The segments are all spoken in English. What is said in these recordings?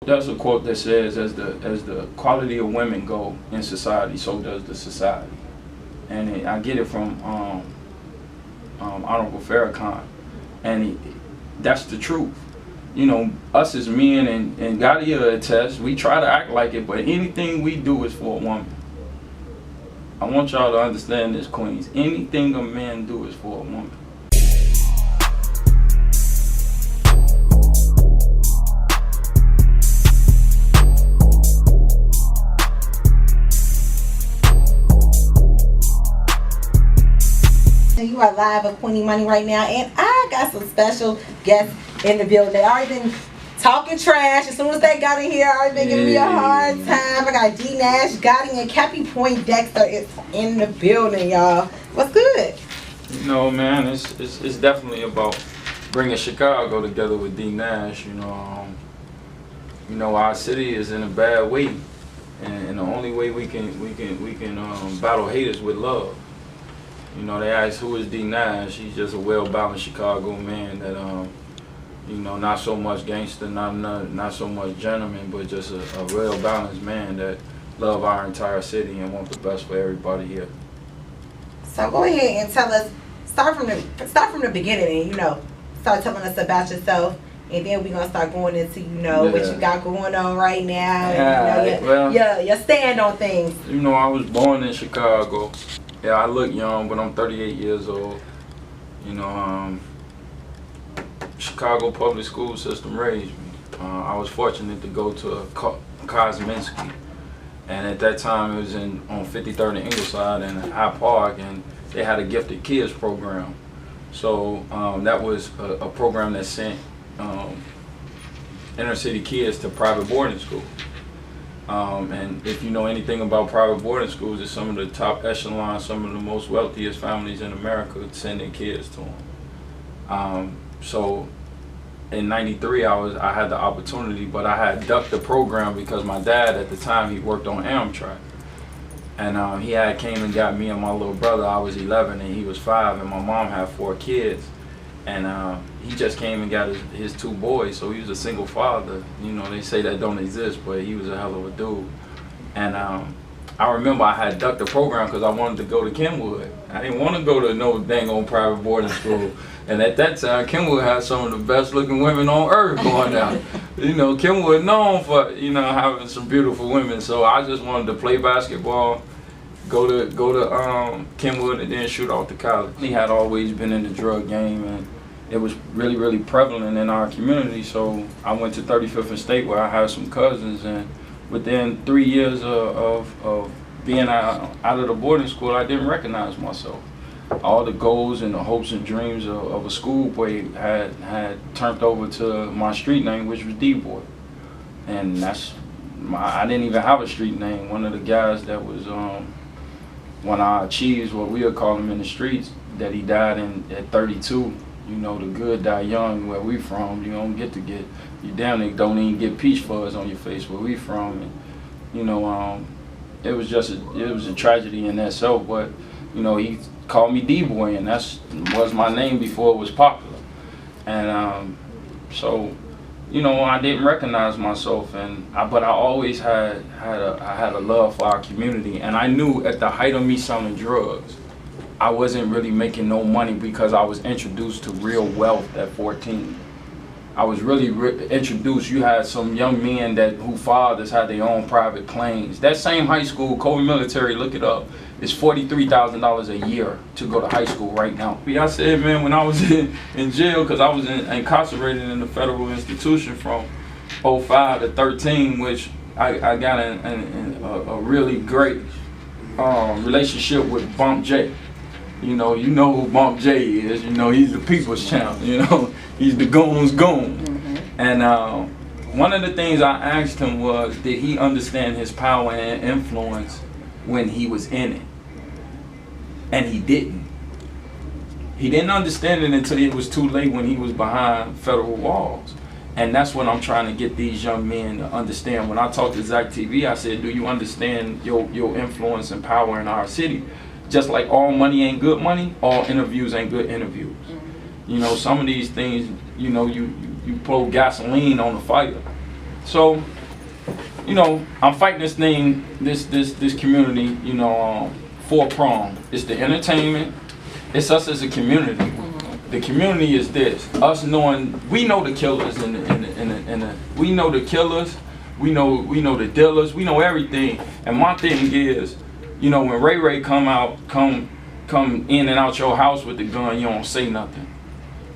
There's a quote that says, as the quality of women go in society, so does the society. And I get it from Honorable Farrakhan, and that's the truth. You know, us as men, and Gotti will attest, we try to act like it, but anything we do is for a woman. I want y'all to understand this, queens. Anything a man do is for a woman. You are live with Queen Imani right now, and I got some special guests in the building. They already been talking trash. As soon as they got in here, already been giving me a hard time. I got D Nash, Gotti, and Cappy Point Dexter is in the building, y'all. What's good? You know, man, it's definitely about bringing Chicago together with D Nash. You know, our city is in a bad way, and the only way we can battle haters with love. You know, they ask, who is D Nash? He's just a well-balanced Chicago man that, you know, not so much gangster, not so much gentleman, but just a well-balanced man that love our entire city and want the best for everybody here. So go ahead and tell us, start from the beginning, and, you know, start telling us about yourself, and then we're gonna start going into, you know, what you got going on right now, and, you know, your stand on things. You know, I was born in Chicago. Yeah, I look young, but I'm 38 years old. You know, Chicago public school system raised me. I was fortunate to go to Kosminski, and at that time it was on 53rd and Ingleside in High Park, and they had a gifted kids program. So that was a program that sent inner city kids to private boarding school. And if you know anything about private boarding schools, it's some of the top echelon, some of the most wealthiest families in America send their kids to them. So in '93, I had the opportunity, but I had ducked the program because my dad at the time, he worked on Amtrak. And he had came and got me and my little brother. I was 11 and he was 5, and my mom had 4 kids. And he just came and got his 2 boys, so he was a single father. You know, they say that don't exist, but he was a hell of a dude. And I remember I had ducked the program because I wanted to go to Kenwood. I didn't want to go to no dang old private boarding school. And at that time, Kenwood had some of the best looking women on earth going out. You know, Kenwood known for, you know, having some beautiful women. So I just wanted to play basketball, go to Kenwood, and then shoot off to college. He had always been in the drug game, and it was really, really prevalent in our community. So I went to 35th and State, where I had some cousins, and within 3 years of being out of the boarding school, I didn't recognize myself. All the goals and the hopes and dreams of a schoolboy had turned over to my street name, which was D-Boy. And I didn't even have a street name. One of the guys that was one of our chiefs, what we would call him in the streets, that he died at 32. You know, the good die young. Where we from, you damn near don't even get peach fuzz on your face where we from. And, you know, it was a tragedy in itself. But, you know, he called me D-Boy, and that was my name before it was popular. And so, you know, I didn't recognize myself, but I always had a love for our community, and I knew at the height of me selling drugs, I wasn't really making no money because I was introduced to real wealth at 14. I was really introduced. You had some young men whose fathers had their own private planes. That same high school, Kobe Military, look it up, is $43,000 a year to go to high school right now. I said, man, when I was in jail, because I was incarcerated in a federal institution from 05 to 13, which I got a really great relationship with Bump J. You know who Bump J is. You know, he's the people's champ. You know, he's the goon's goon. Mm-hmm. And one of the things I asked him was, did he understand his power and influence when he was in it? And he didn't. He didn't understand it until it was too late, when he was behind federal walls. And that's what I'm trying to get these young men to understand. When I talked to Zach TV, I said, do you understand your influence and power in our city? Just like all money ain't good money, all interviews ain't good interviews. Mm-hmm. You know, some of these things, you know, you pour gasoline on the fire. So you know, I'm fighting this thing, this community, you know, four-pronged. It's the entertainment, it's us as a community. The community is this, us knowing, we know the killers we know the killers, we know the dealers, we know everything. And my thing is, you know, when Ray come in and out your house with the gun, you don't say nothing.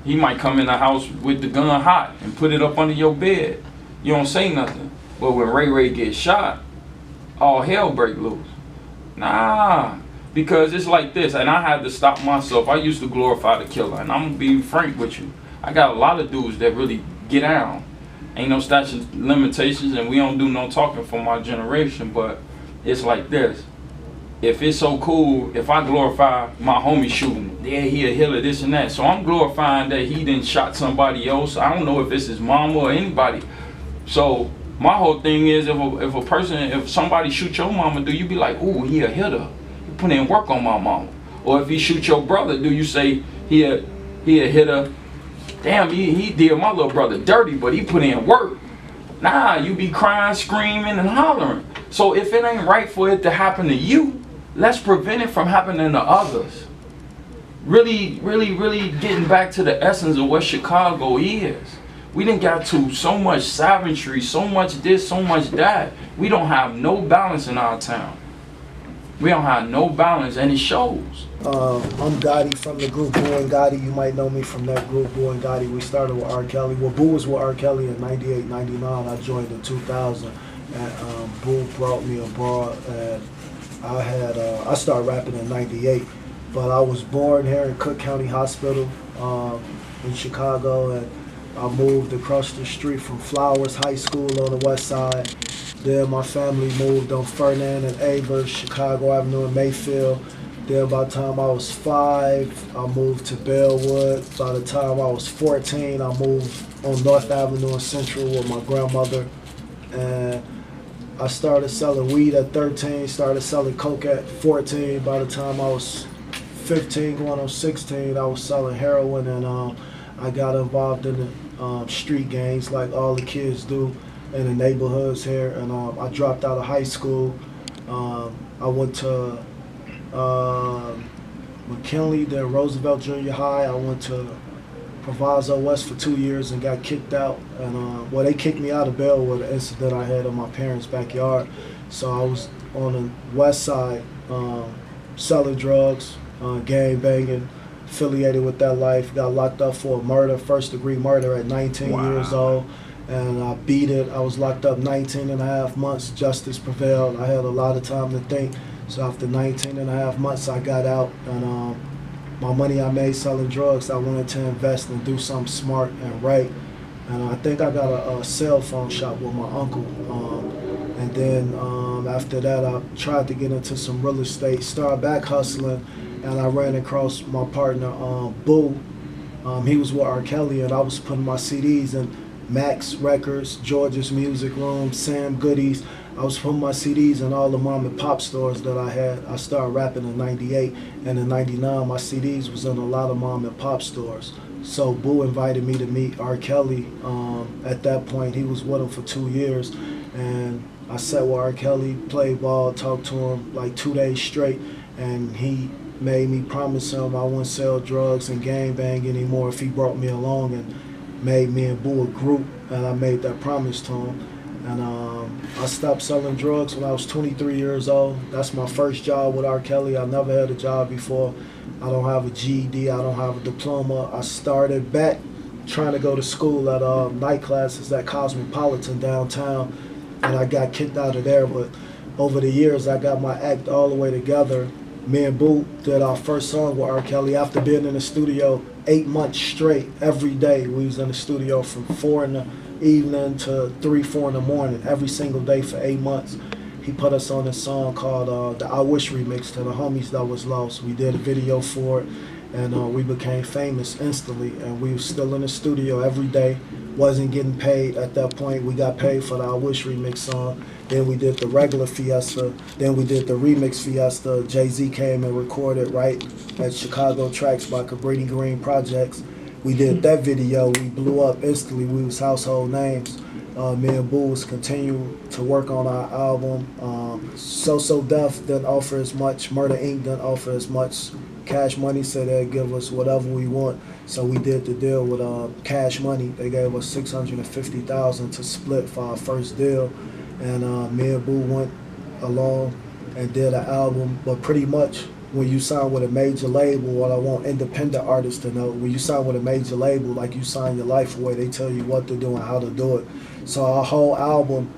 He might come in the house with the gun hot and put it up under your bed. You don't say nothing. But when Ray gets shot, all hell break loose. Nah, because it's like this, and I had to stop myself. I used to glorify the killer, and I'm gonna be frank with you. I got a lot of dudes that really get down. Ain't no statute of limitations, and we don't do no talking for my generation, but it's like this. If it's so cool, if I glorify my homie shooting, yeah, he a healer, this and that. So I'm glorifying that he didn't shot somebody else. I don't know if it's his mama or anybody. So my whole thing is, if somebody shoot your mama, do you be like, ooh, he a hitter, he put in work on my mama? Or if he shoot your brother, do you say he a hitter? Damn, he did my little brother dirty, but he put in work. Nah, you be crying, screaming, and hollering. So if it ain't right for it to happen to you, let's prevent it from happening to others. Really getting back to the essence of what Chicago is. We done got to so much savagery, so much this, so much that. We don't have no balance in our town. We don't have no balance, and it shows. I'm Gotti from the group Boo and Gotti. You might know me from that group, Boo and Gotti. We started with R. Kelly. Well, Boo was with R. Kelly in 98, 99. I joined in 2000. And Boo brought me abroad, and I started rapping in 98. But I was born here in Cook County Hospital in Chicago, and I moved across the street from Flowers High School on the west side. Then my family moved on Fernand and Avers, Chicago Avenue in Mayfield. Then by the time I was 5, I moved to Bellwood. By the time I was 14, I moved on North Avenue in Central with my grandmother. And I started selling weed at 13, started selling coke at 14. By the time I was 15, going on 16, I was selling heroin, and I got involved in the street gangs like all the kids do in the neighborhoods here. And I dropped out of high school. I went to McKinley, then Roosevelt Junior High. I went to Proviso West for 2 years and got kicked out. And well, they kicked me out of Bellwood, an incident I had in my parents' backyard. So I was on the west side selling drugs, gang banging, affiliated with that life. Got locked up for a murder, first-degree murder at 19 years old. And I beat it. I was locked up 19 and a half months. Justice prevailed. I had a lot of time to think. So after 19 and a half months, I got out. And my money I made selling drugs, I wanted to invest and do something smart and right. And I think I got a cell phone shop with my uncle. And then after that, I tried to get into some real estate, started back hustling, and I ran across my partner, Boo. He was with R. Kelly, and I was putting my CDs in Max Records, George's Music Room, Sam Goodies. I was putting my CDs in all the mom and pop stores that I had. I started rapping in 98, and in 99, my CDs was in a lot of mom and pop stores. So Boo invited me to meet R. Kelly. At that point, he was with him for 2 years, and I sat with R. Kelly, played ball, talked to him like 2 days straight, and he made me promise him I wouldn't sell drugs and gangbang anymore if he brought me along, and made me and Boo a group, and I made that promise to him. And I stopped selling drugs when I was 23 years old. That's my first job with R. Kelly. I never had a job before. I don't have a GED, I don't have a diploma. I started back trying to go to school at night classes at Cosmopolitan downtown, and I got kicked out of there. But over the years, I got my act all the way together. Me and Boo did our first song with R. Kelly after being in the studio 8 months straight. Every day we was in the studio from 4 in the evening to 3, 4 in the morning, every single day for 8 months. He put us on a song called the I Wish remix to the homies that was lost. We did a video for it, and we became famous instantly. And we was still in the studio every day, wasn't getting paid at that point. We got paid for the I Wish remix song. Then we did the regular Fiesta. Then we did the remix Fiesta. Jay-Z came and recorded right at Chicago Tracks by Cabrini Green Projects. We did that video. We blew up instantly. We was household names. Me and Boo was continuing to work on our album. So Def didn't offer as much. Murder Inc. didn't offer as much. Cash Money said they'd give us whatever we want. So we did the deal with Cash Money. They gave us $650,000 to split for our first deal. And me and Boo went along and did an album. But pretty much when you sign with a major label, what I want independent artists to know, when you sign with a major label, like you sign your life away, they tell you what to do and how to do it. So our whole album,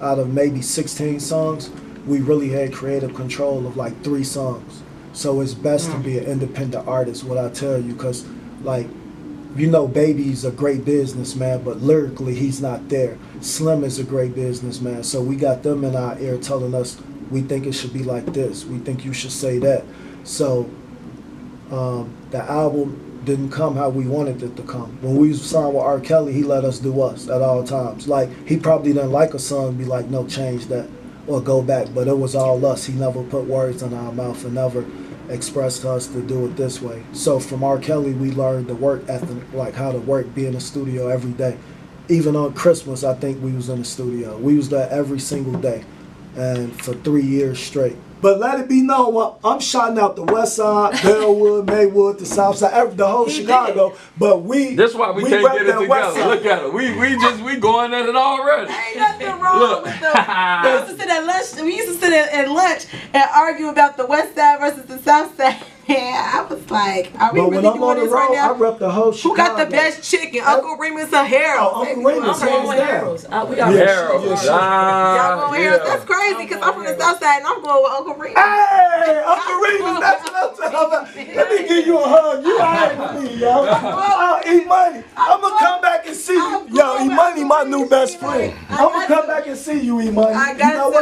out of maybe 16 songs, we really had creative control of like 3 songs. So it's best to be an independent artist, what I tell you, because like, you know, Baby's a great businessman, but lyrically he's not there. Slim is a great businessman, so we got them in our ear telling us, we think it should be like this, we think you should say that. So the album didn't come how we wanted it to come. When we signed with R. Kelly, he let us do us at all times. Like, he probably didn't like a song, be like, no, change that, or go back, but it was all us. He never put words in our mouth and never expressed to us to do it this way. So from R. Kelly, we learned the work ethic, like how to work, be in the studio every day. Even on Christmas, I think we was in the studio. We was there every single day, and for 3 years straight. But let it be known, I'm shouting out the West Side, Bellwood, Maywood, the South Side, the whole Chicago. But that's why we can't get it together. Look at it. We going at it already. Ain't nothing wrong with we used to sit at lunch and argue about the West Side versus the South Side. Yeah, I was like, are we really doing this right now? I rep the whole Chicago. Who got the best chicken? Uncle Remus or Harold? Oh, Uncle Remus, hands down. We got Harold. Y'all going Harold? That's crazy because I'm from the South Side and I'm going with Uncle Remus. Hey, Uncle Remus, that's what I'm talking about. Let me give you a hug. You alright with me, yo. Oh, Imani, I'm going to come back and see you. Yo, Imani, my new best friend. I'm going to come back and see you, Imani. I got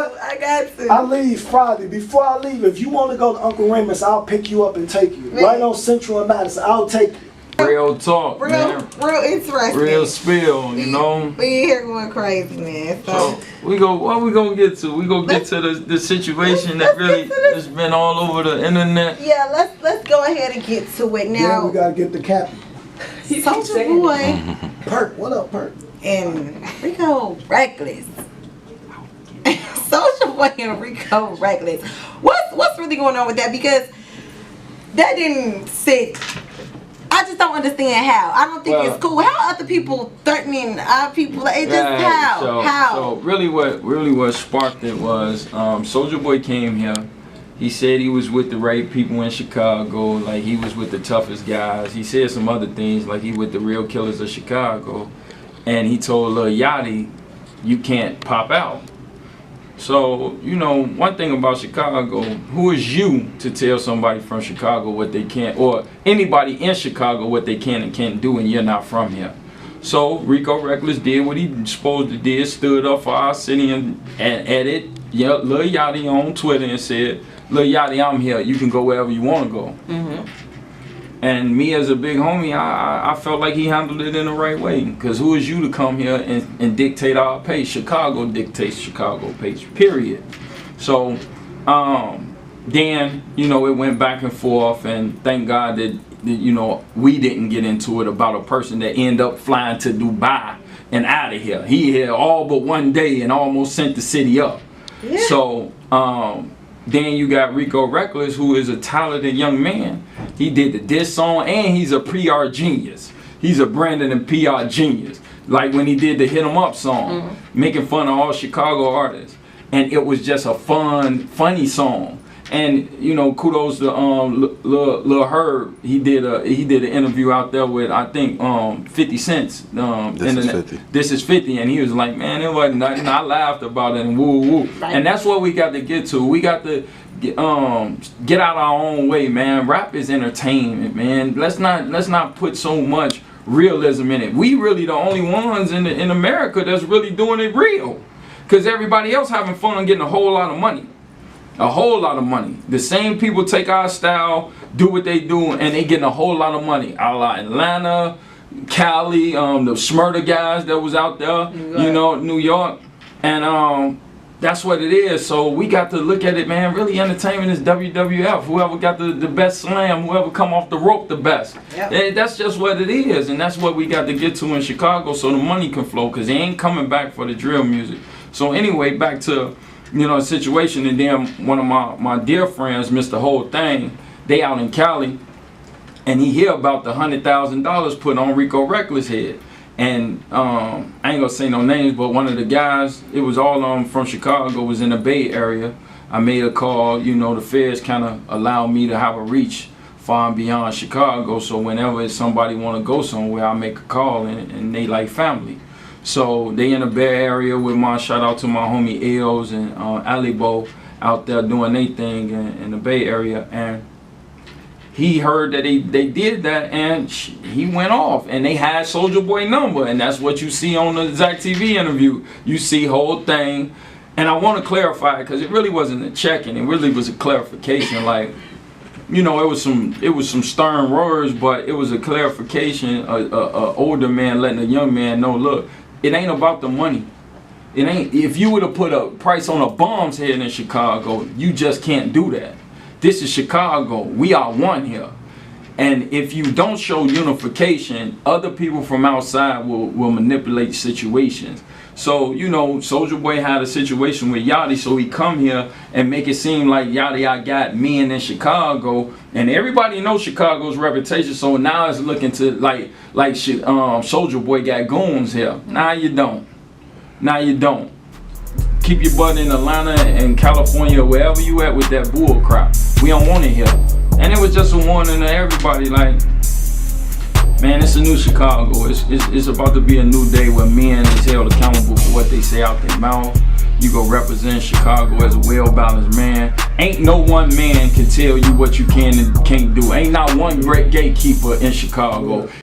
to. I leave Friday. Before I leave, if you want to go to Uncle Remus, I'll pick you up and take you. Right on Central and Madison. I'll take you. Real talk, man. Real interesting. Real spill, you know. We here going crazy, man. So what we gonna get to? We gonna get to the situation that really has been all over the internet. Yeah, let's go ahead and get to it now. Yeah, we gotta get the captain. Soulja Boy. Perk, what up, Perk? And Rico Recklezz. Soulja Boy and Rico Recklezz. What's really going on with that? Because that didn't sit. I just don't understand how. I don't think it's cool. How other people threatening our people? It just how? So really what sparked it was Soulja Boy came here. He said he was with the right people in Chicago, like he was with the toughest guys. He said some other things, like he with the real killers of Chicago. And he told Lil Yachty, you can't pop out. So, you know, one thing about Chicago, who is you to tell somebody from Chicago what they can, or anybody in Chicago what they can and can't do, and you're not from here? So Rico Recklezz did what he supposed to do, stood up for our city and added Lil Yachty on Twitter and said, Lil Yachty, I'm here, you can go wherever you want to go. Mm-hmm. And me as a big homie, I felt like he handled it in the right way. Because who is you to come here and dictate our pace? Chicago dictates Chicago pace, period. So then, you know, it went back and forth. And thank God that, you know, we didn't get into it about a person that ended up flying to Dubai and out of here. He here all but one day and almost sent the city up. Yeah. So then you got Rico Recklezz, who is a talented young man. He did the diss song, and he's a PR genius. He's a branding and PR genius. Like when he did the Hit 'Em Up song, making fun of all Chicago artists. And it was just a funny song. And you know, kudos to Lil Herb. He did an interview out there with I think 50 Cent. This is 50, and he was like, man, it wasn't nothing. I laughed about it and woo woo. Right. And that's what we got to get to. We got to get out our own way, man. Rap is entertainment, man. Let's not put so much realism in it. We really the only ones in America that's really doing it real, because everybody else having fun getting a whole lot of money. A whole lot of money. The same people take our style, do what they do, and they getting a whole lot of money. A la Atlanta, Cali, the Smurda guys that was out there, you know, New York. And That's what it is. So we got to look at it, man. Really, entertainment is WWF. Whoever got the best slam, whoever come off the rope the best. Yep. That's just what it is, and that's what we got to get to in Chicago, so the money can flow. Cause they ain't coming back for the drill music. So anyway, back to the situation, and then one of my dear friends, Mr. Whole Thing, they out in Cali, and he hear about the $100,000 put on Rico Recklezz head. And I ain't gonna say no names, but one of the guys, it was all from Chicago, was in the Bay Area. I made a call, the feds kind of allowed me to have a reach far and beyond Chicago. So whenever somebody want to go somewhere, I make a call, and they like family. So they in the Bay Area with shout out to my homie Eels and Alibo out there doing their thing in the Bay Area. And he heard that they did that, and he went off, and they had Soulja Boy number, and that's what you see on the Zach TV interview. You see Whole Thing, and I want to clarify, because it really wasn't a check-in, it really was a clarification. Like, it was some stern words, but it was a clarification. A older man letting a young man know, look, it ain't about the money. It ain't. If you would have put a price on a bomb's head in Chicago, you just can't do that. This is Chicago. We are one here. And if you don't show unification, other people from outside will manipulate situations. So, Soulja Boy had a situation with Yachty, so he come here and make it seem like Yachty, I got men in Chicago, and everybody knows Chicago's reputation, so now it's looking to like Soulja Boy got goons here. Nah, you don't. Nah, you don't. Keep your butt in Atlanta and California, wherever you at with that bull crap. We don't want it here. And it was just a warning to everybody, like, man, it's a new Chicago. It's about to be a new day where men is held accountable for what they say out their mouth. You go represent Chicago as a well-balanced man. Ain't no one man can tell you what you can and can't do. Ain't not one great gatekeeper in Chicago.